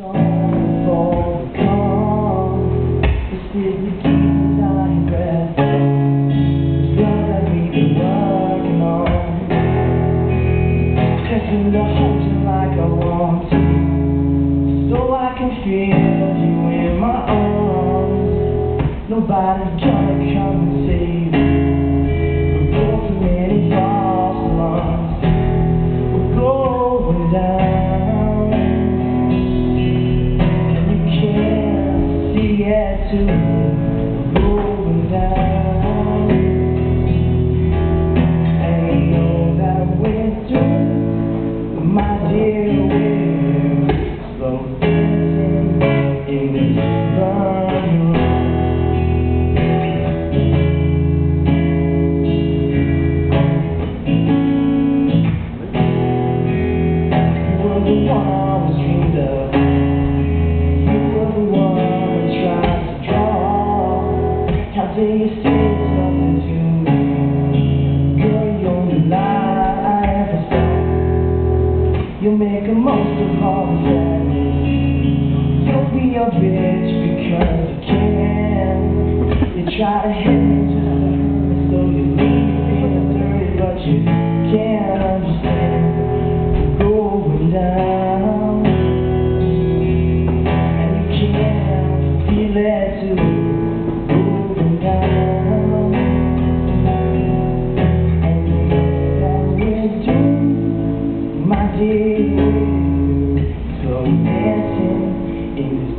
Song for the calm, the city keeps on breath. It's what that we've been working on. Pressing to hold you like I want to, so I can feel you in my arms. Nobody's gonna come and save you. We're going through many false alarms. We're going down. To rolling down, and you know that we're through, my dear, we're slow dancing in this burning room. You were the one I was dreamed of. You were the one I tried. How dare you say something to me? You're the only lie I ever saw. You'll make the most of all the sadness. You'll be a bitch because you can. You try to hit me just to hurt me, so you leave me feeling dirty, but you can't understand. We're going down, and you can't feel it too. My dear, so dancing in this